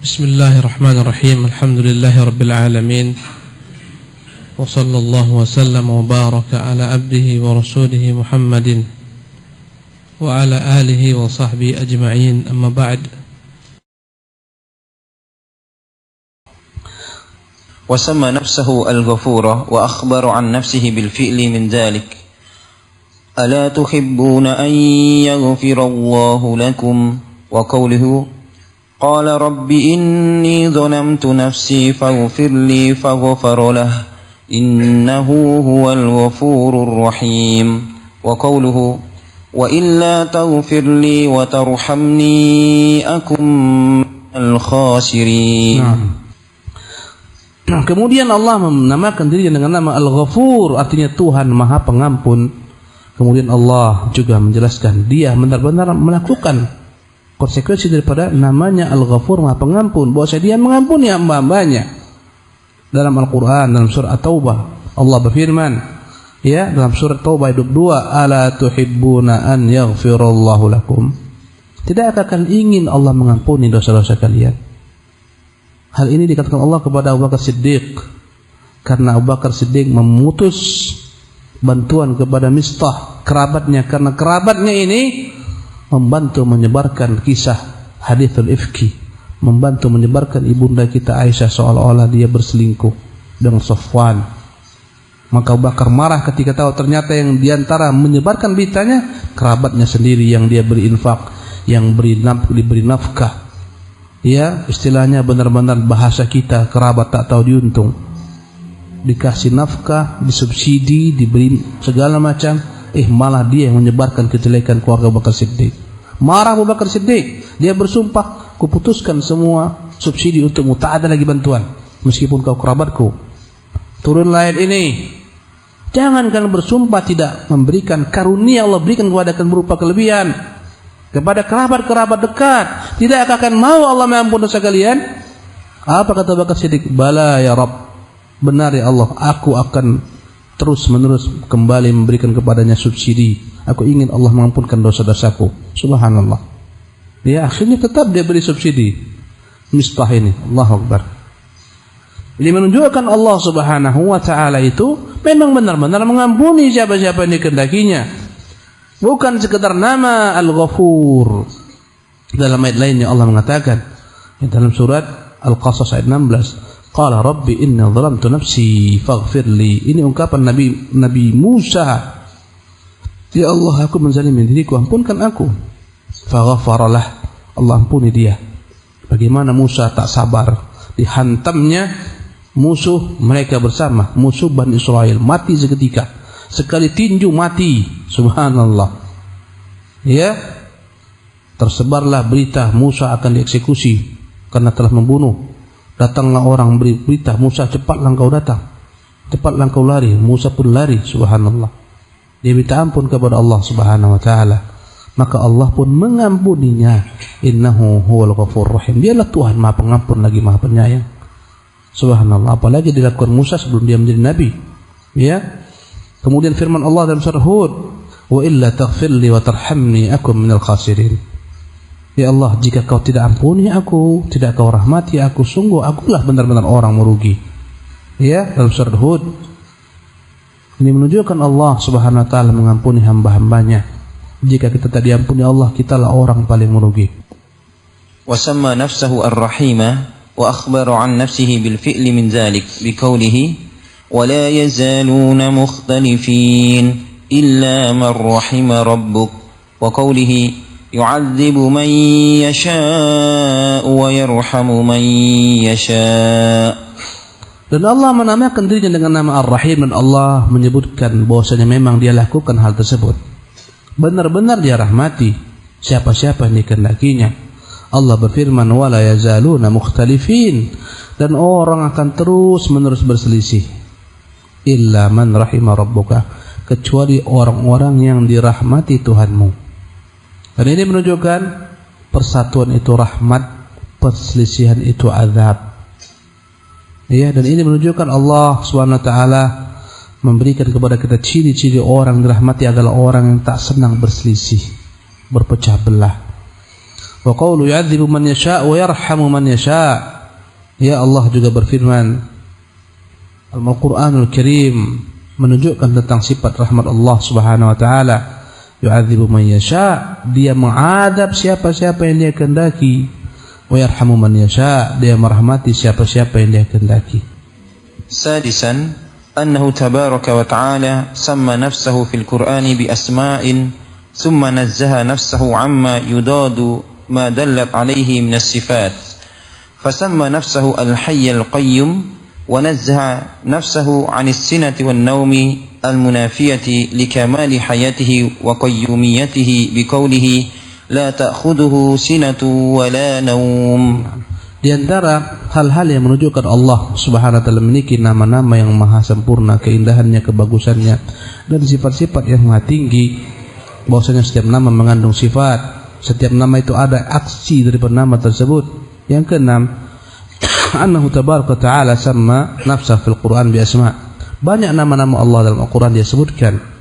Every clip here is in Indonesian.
Bismillahirrahmanirrahim. Alhamdulillahi rabbil alamin. Wa sallallahu wa sallam wa baraka ala abdihi wa rasulihi Muhammadin wa ala alihi wa sahbihi ajma'in. Amma ba'd. Wa samma nafsahu al-ghafura wa akhbara an nafsihi bil fi'li min dhalik. Ala tuhibbuna an yaghfira Allahu lakum wa qawluhu قال رب إني ظلمت نفسي فاغفر لي فغفر له إنه هو الغفور الرحيم وقوله وإلا تغفر لي وترحمني أكن من الخاسرين. Kemudian Allah menamakan dirinya dengan nama Al-Ghafur, artinya Tuhan Maha Pengampun. Kemudian Allah juga menjelaskan dia benar-benar melakukan konsekuensi daripada namanya Al-Ghafur, Maha Pengampun, bahwa dia mengampuni hamba-hambanya. Dalam Al-Quran, dalam surah At-Taubah, Allah berfirman, ya, dalam surah Taubah ayat 2, ala tuhibbuna an yaghfirallahu lakum. Tidakkah kalian ingin Allah mengampuni dosa-dosa kalian? Hal ini dikatakan Allah kepada Abu Bakar Siddiq, karena Abu Bakar Siddiq memutus bantuan kepada Mistah, kerabatnya, karena kerabatnya ini membantu menyebarkan kisah hadithul ifki, membantu menyebarkan ibunda kita Aisyah seolah-olah dia berselingkuh dengan Safwan. Maka Abu Bakar marah ketika tahu ternyata yang diantara menyebarkan beritanya kerabatnya sendiri yang dia beri infak, yang diberi nafkah. Ya, istilahnya benar-benar bahasa kita kerabat tak tahu diuntung. Dikasih nafkah, disubsidi, diberi segala macam, malah dia yang menyebarkan kejelekan keluarga Abu Bakar Siddiq. Marah Abu Bakar Siddiq, dia bersumpah, kuputuskan semua subsidi untukmu, tak ada lagi bantuan meskipun kau kerabatku. Turunlah ayat ini, jangan kalian bersumpah tidak memberikan karunia Allah berikan kepada kalian berupa kelebihan kepada kerabat-kerabat dekat. Tidakkah akan mau Allah mengampuni dosa kalian? Apa kata Abu Bakar Siddiq? Bala ya Rabb, benar ya Allah, aku akan terus menerus kembali memberikan kepadanya subsidi. Aku ingin Allah mengampunkan dosa-dosaku. Subhanallah. Ya, akhirnya tetap dia beri subsidi Mistah ini. Allahu Akbar. Ini menunjukkan Allah Subhanahu wa ta'ala itu memang benar-benar mengampuni siapa-siapa yang dikehendakinya. Bukan sekedar nama Al-Ghafur. Dalam ayat lainnya Allah mengatakan, dalam surat Al-Qasas ayat 16, Qala Rabbi inna zalamtu nafsi faghfirli. Ini ungkapan Nabi Musa. Ya Allah, aku menzalimi diriku, ampunkan aku. Faghfaralah, Allah ampuni dia. Bagaimana Musa tak sabar, dihantamnya musuh mereka bersama, musuh Bani Israel, mati seketika. Sekali tinju mati. Subhanallah. Ya, tersebarlah berita Musa akan dieksekusi karena telah membunuh. Datanglah orang beri berita, Musa cepatlah engkau datang, cepatlah engkau lari. Musa pun lari. Subhanallah. Dia minta ampun kepada Allah Subhanahu wa ta'ala, maka Allah pun mengampuninya. Innahu huwal ghafurur rahim. Dialah Tuhan Maha Pengampun lagi Maha Penyayang. Subhanallah. Apalagi dilakukan Musa sebelum dia menjadi nabi. Ya. Kemudian firman Allah dalam surah Hud, wa illa taghfirli wa tarhamni akum minal khasirin. Ya Allah, jika kau tidak ampuni aku, tidak kau rahmati aku, sungguh akulah benar-benar orang merugi. Ya, dalam surah Hud. Ini menunjukkan Allah Subhanahu wa ta'ala mengampuni hamba-hambanya. Jika kita tak diampuni Allah, kitalah orang paling merugi. Wa samma nafsahu ar-rahima wa akhbara an nafsihi bil fi'li min dhalik biqawlihi wa la yazaluna mukhtalifin illa man rahima rabbuk wa qawlihi yu'adzibu man yasha'u wa yarhamu man yasha'. Dan Allah menamakan dirinya dengan nama Ar-Rahim, dan Allah menyebutkan bahwasanya memang dia lakukan hal tersebut. Benar-benar dia rahmati siapa-siapa yang dikehendakinya. Allah berfirman, wala yazaluna mukhtalifin, dan orang akan terus-menerus berselisih. Illa man rahima rabbuka, kecuali orang-orang yang dirahmati Tuhanmu. Dan ini menunjukkan persatuan itu rahmat, perselisihan itu azab. Ya, dan ini menunjukkan Allah SWT memberikan kepada kita ciri-ciri orang dirahmati adalah orang yang tak senang berselisih, berpecah belah. Wa qawlu yu'adzibu man yasha' wa yarhamu man yasha'. Ya Allah juga berfirman, Al-Qur'anul Karim menunjukkan tentang sifat rahmat Allah Subhanahu wa taala. Yu'adzibu man yasha', dia mengadab siapa-siapa yang dia kehendaki. Wa yarhamu man yasha', dia merahmati siapa-siapa yang dia kehendaki. Sadisan, annahu tabaraka wa ta'ala samma nafsahu fil Qur'ani bi asma'in thumma nazzaha nafsahu amma yudadu ma dallat alayhi min as-sifat. Fasamma nafsahu al-hayy al-qayyum wa nazzaha nafsahu 'an as-sinati wan-nawmi al-munafiyati li kamali hayatihi wa qayyumiyyatihi bi qawlihi la ta'khudhuhu sinatu wa la nawm. Di antara hal-hal yang menunjukkan Allah Subhanahu wa taala memiliki nama-nama yang maha sempurna, keindahannya, kebagusannya, dan sifat-sifat yang maha tinggi, bahwasanya setiap nama mengandung sifat, setiap nama itu ada aksi daripada nama tersebut. Yang keenam, annahu tabaraka ta'ala sama nafsah fil Quran bi asma'. Banyak nama-nama Allah dalam Al-Quran dia sebutkan.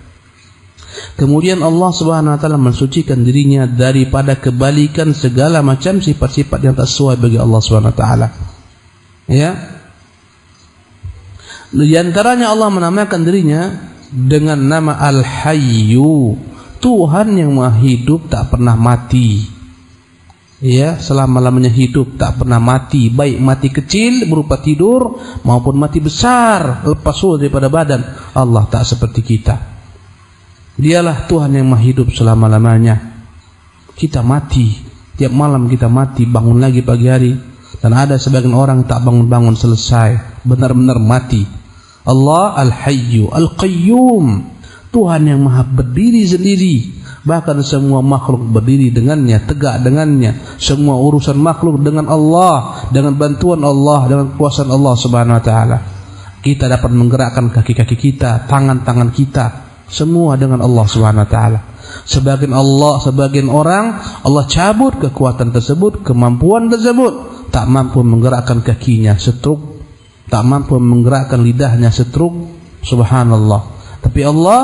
Kemudian Allah Subhanahu wa taala mensucikan dirinya daripada kebalikan segala macam sifat-sifat yang tak sesuai bagi Allah Subhanahu wa taala. Ya. Di antaranya Allah menamakan dirinya dengan nama Al-Hayyu, Tuhan yang Maha hidup, tak pernah mati. Ya, selama-lamanya hidup, tak pernah mati, baik mati kecil berupa tidur maupun mati besar lepas ruh daripada badan. Allah tak seperti kita. Dialah Tuhan yang maha hidup selama-lamanya. Kita mati, tiap malam kita mati, bangun lagi pagi hari. Dan ada sebagian orang tak bangun-bangun selesai, benar-benar mati. Allah Al-Hayyu Al-Qayyum, Tuhan yang maha berdiri sendiri. Bahkan semua makhluk berdiri dengannya, tegak dengannya. Semua urusan makhluk dengan Allah, dengan bantuan Allah, dengan kekuasaan Allah Subhanahu wa taala. Kita dapat menggerakkan kaki-kaki kita, tangan-tangan kita, semua dengan Allah Subhanahu wa taala. Sebagian orang Allah cabut kekuatan tersebut, kemampuan tersebut, tak mampu menggerakkan kakinya, setruk, tak mampu menggerakkan lidahnya, setruk. Subhanallah. Tapi Allah,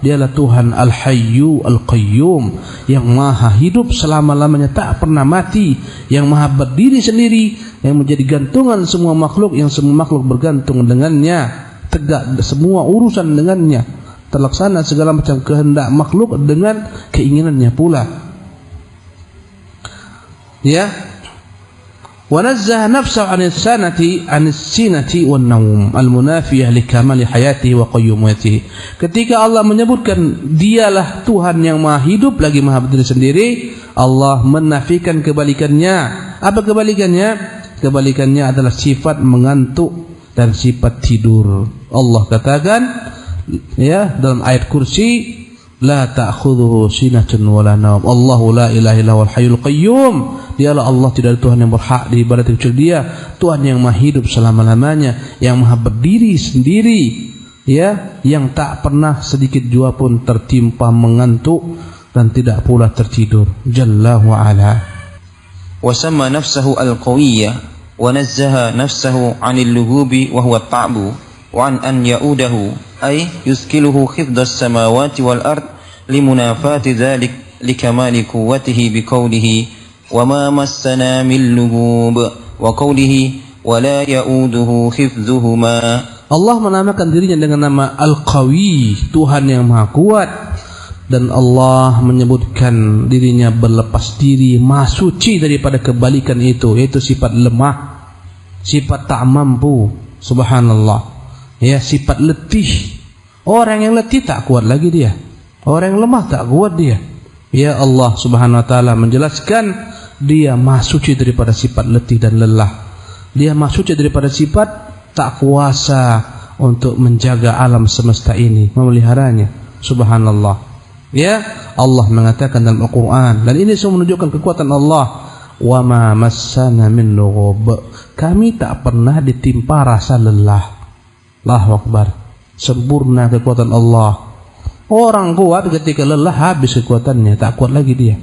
dialah Tuhan Al-Hayyu Al-Qayyum, yang maha hidup selama-lamanya, tak pernah mati, yang maha berdiri sendiri, yang menjadi gantungan semua makhluk, yang semua makhluk bergantung dengannya, tegak semua urusan dengannya, terlaksana segala macam kehendak makhluk dengan keinginannya pula. Ya. Wa nazzaha nafsahu 'anil sinati wan nawm al-munafiyah li kamali hayatihi wa qayyumiyyatihi. Ketika Allah menyebutkan dialah Tuhan yang maha hidup lagi maha berdiri sendiri, Allah menafikan kebalikannya. Apa kebalikannya? Kebalikannya adalah sifat mengantuk dan sifat tidur. Allah katakan, ya, dalam ayat kursi, la ta'khudhuhu sinatun wa la nawm. Allahu la ilaha illa huwal hayyul qayyum. Dialah Allah, tidak ada Tuhan yang berhak diibadati kecuali Dia, Tuhan yang maha hidup selama-lamanya, yang maha berdiri sendiri, ya, yang tak pernah sedikit jua pun tertimpa mengantuk dan tidak pula tertidur. Jalla wa ala. Wa sama nafsahu al-qawiyyah wa nazzaha nafsahu 'anil lughubi wa huwa at-ta'bu wa an ya'udahu ay yuskiluhu khifdas samawati wal ard limunafati dhalik likamali quwwatihi biqawlihi wa ma massana min lughub wa qawlihi wa la ya'uduhu khifdhuhuma. Allah menamakan dirinya dengan nama Al-Qawi, Tuhan yang maha kuat, dan Allah menyebutkan dirinya berlepas diri, maha suci daripada kebalikan itu, yaitu sifat lemah, sifat tak mampu. Subhanallah. Ya, sifat letih. Orang yang letih tak kuat lagi dia. Orang yang lemah tak kuat dia. Ya, Allah Subhanahu wa taala menjelaskan Dia maha suci daripada sifat letih dan lelah. Dia maha suci daripada sifat tak kuasa untuk menjaga alam semesta ini, memeliharanya. Subhanallah. Ya, Allah mengatakan dalam Al-Quran, dan ini semua menunjukkan kekuatan Allah. Wa ma massana min lughub. Kami tak pernah ditimpa rasa lelah. Allahu Akbar. Sempurna kekuatan Allah. Orang kuat ketika lelah habis kekuatannya, tak kuat lagi dia.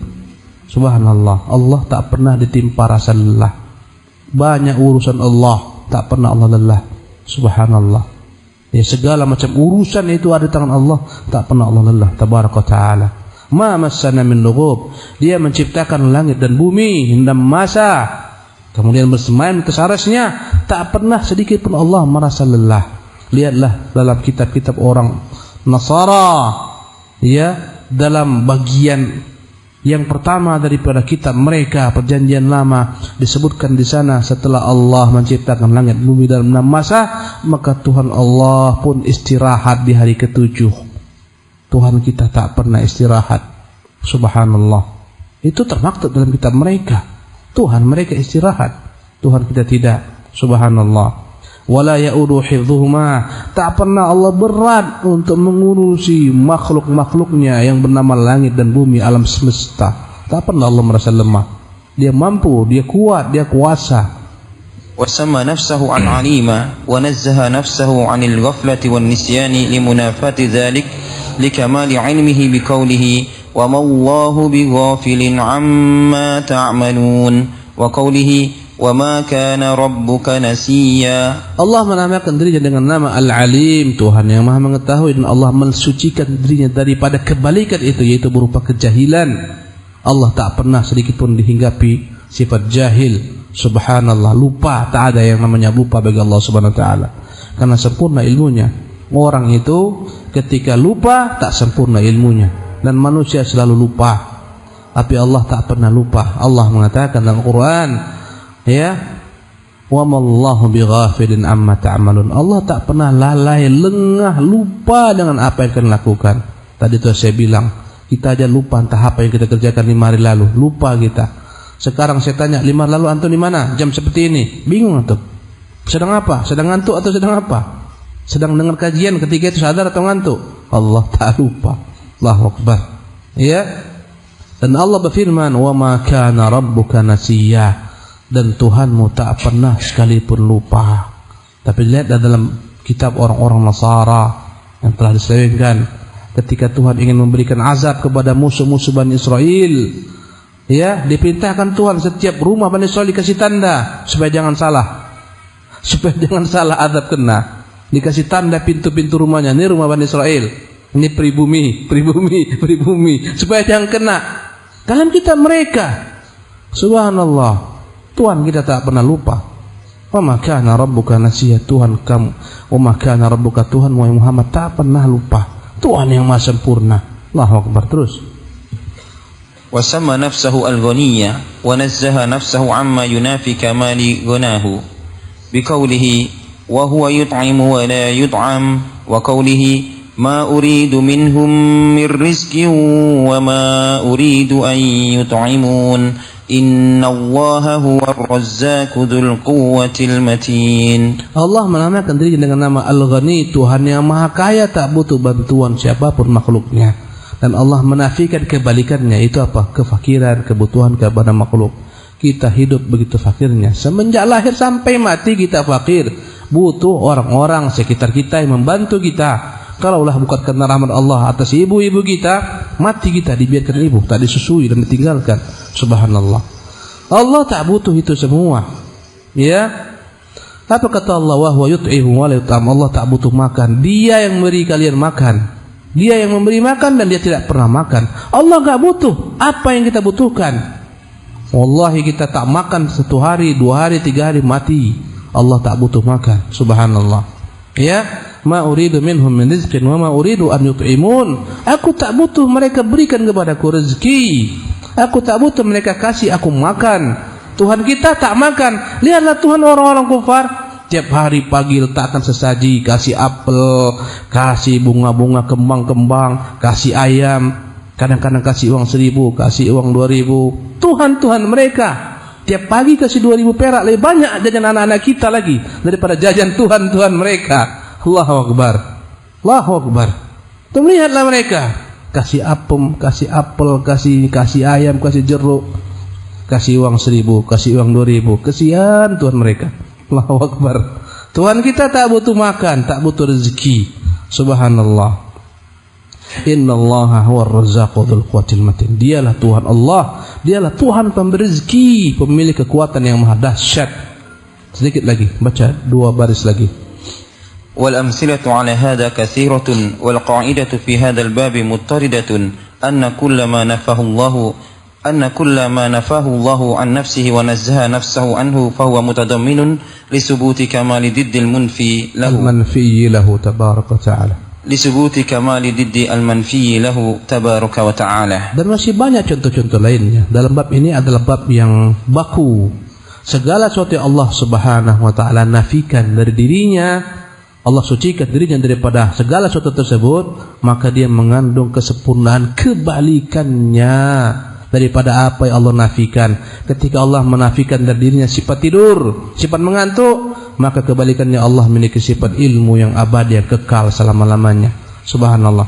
Subhanallah. Allah tak pernah ditimpa rasa lelah. Banyak urusan Allah, tak pernah Allah lelah. Subhanallah. Ya, segala macam urusan itu ada di tangan Allah, tak pernah Allah lelah. Tabaraka ta'ala. Ma massana min lughub. Dia menciptakan langit dan bumi dalam masa, kemudian bersemayam ke atasnya, tak pernah sedikit pun Allah merasa lelah. Lihatlah dalam kitab-kitab orang Nasara, ya, dalam bagian yang pertama daripada kitab mereka, Perjanjian Lama, disebutkan di sana setelah Allah menciptakan langit bumi dalam 6 masa, maka Tuhan Allah pun istirahat di hari ke-7. Tuhan kita tak pernah istirahat. Subhanallah. Itu termaktub dalam kitab mereka. Tuhan mereka istirahat, Tuhan kita tidak. Subhanallah. Wala ya'udu hifdhuhuma. Tak pernah Allah berat untuk mengurusi makhluk-makhluknya yang bernama langit dan bumi, alam semesta. Tak pernah Allah merasa lemah. Dia mampu, dia kuat, dia kuasa. وسمى نفسه العليم ونزه نفسه عن الغفلة والنسيان لمنافاة ذلك لكمال علمه بقوله وما الله بغافل عما تعملون وقوله وما كان ربك نسيا. Allah menamakan dirinya dengan nama Al-Alim, Tuhan yang Maha mengetahui, dan Allah mensucikan dirinya daripada kebalikan itu, yaitu berupa kejahilan. Allah tak pernah sedikit pun dihinggapi sifat jahil. Subhanallah, lupa, tak ada yang namanya lupa bagi Allah Subhanahu wa taala. Karena sempurna ilmunya. Orang itu ketika lupa tak sempurna ilmunya, dan manusia selalu lupa. Tapi Allah tak pernah lupa. Allah mengatakan dalam Quran, ya, wa mallahu bighafilin amma ta'malun. Allah tak pernah lalai, lengah, lupa dengan apa yang kalian lakukan. Tadi itu saya bilang, kita aja lupa entah apa yang kita kerjakan 5 hari lalu, lupa kita. Sekarang saya tanya, 5 hari lalu antum di mana? Jam seperti ini, bingung antum. Sedang apa? Sedang ngantuk atau sedang apa? Sedang dengar kajian, ketika itu sadar atau ngantuk? Allah tak lupa. Allahu Akbar. Ya. Dan Allah berfirman, wa ma kana rabbuka nasiya. Dan Tuhanmu tak pernah sekalipun lupa. Tapi lihat dalam kitab orang-orang Nasara yang telah diselewengkan, ketika Tuhan ingin memberikan azab kepada musuh-musuh Bani Israel, ya, diperintahkan Tuhan setiap rumah Bani Israel dikasih tanda supaya jangan salah. Supaya jangan salah azab kena. Dikasih tanda pintu-pintu rumahnya, ini rumah Bani Israel, ini pribumi, supaya jangan kena. Dalam kitab mereka, subhanallah, Tuhan kita tak pernah lupa. Wa ma kana rabbuka nasiya. Tuhan kamu, wa ma kana rabbuka, Tuhan Muhammad tak pernah lupa. Tuhan yang maha sempurna. Allahu Akbar. Terus. وسمى نفسه الغنية ونزه نفسه عما ينافي كمال غناه بقوله وهو يطعم ولا يطعم وقوله ما أريد منهم من رزق وما أريد أن يطعمون إن الله هو الرزاق ذو القوة المتين. Allah menamakan dirinya dengan nama Al-Ghani, Tuhan yang maha kaya, tak butuh bantuan siapapun makhluknya. Dan Allah menafikan kebalikannya, itu apa? Kefakiran, kebutuhan kepada makhluk. Kita hidup begitu fakirnya. Semenjak lahir sampai mati kita fakir. Butuh orang-orang sekitar kita yang membantu kita. Kalaulah bukan karena rahmat Allah atas ibu-ibu kita, mati kita dibiarkan ibu, tak disusui dan ditinggalkan. Subhanallah. Allah tak butuh itu semua. Ya. Apa kata Allah? Wa huwa yut'imu wa la yut'am. Allah tak butuh makan. Dia yang memberi kalian makan. Dia yang memberi makan dan dia tidak pernah makan. Allah enggak butuh apa yang kita butuhkan. Wallahi kita tak makan 1 hari, 2 hari, 3 hari mati. Allah tak butuh makan. Subhanallah. Ya, ma uridu minhum min rizqin wa ma uridu an yut'imun. Aku tak butuh mereka berikan kepadaku rezeki. Aku tak butuh mereka kasih aku makan. Tuhan kita tak makan. Lihatlah Tuhan orang-orang kufar. Tiap hari pagi letakkan sesaji, kasih apel, kasih bunga-bunga, kembang-kembang, kasih ayam, kadang-kadang kasih uang 1.000, kasih uang 2.000. Tuhan-Tuhan mereka tiap pagi kasih 2.000 perak, lebih banyak jajan anak-anak kita lagi daripada jajan Tuhan-Tuhan mereka. Allahu Akbar. Allahu Akbar. Tuh lihatlah mereka, kasih apem, kasih apel, kasih ayam, kasih jeruk, kasih uang 1.000, kasih uang 2.000. Kesian Tuhan mereka. Allahu Akbar. Tuhan kita tak butuh makan, tak butuh rezeki. Subhanallah. Innallaha huwar razzaqu dzul quwwatil matin. Dialah Tuhan Allah, dialah Tuhan pemberi rezeki, pemilik kekuatan yang maha dahsyat. Sedikit lagi, baca 2 baris lagi. والأمثلة على هذا كثيرة والقاعدة في هذا الباب مضطردة anna kullama nafahu Allahu an nafsihi wa nazzaha nafsahu anhu fahuwa mutadamminun li subuti kamali diddil munfi lahu al-manfi lahu tabaraka wa ta'ala. Lisubuti kamali diddi al-manfi lahu tabaraka wa ta'ala. Dan masih banyak contoh-contoh lainnya. Dalam bab ini adalah bab yang baku. Segala sesuatu yang Allah Subhanahu wa taala nafikan dari dirinya, Allah sucikan dirinya daripada segala sesuatu tersebut, maka dia mengandung kesempurnaan kebalikannya daripada apa yang Allah nafikan. Ketika Allah menafikan dari dirinya sifat tidur, sifat mengantuk, maka kebalikannya Allah memiliki sifat ilmu yang abadi, yang kekal selama-lamanya. Subhanallah.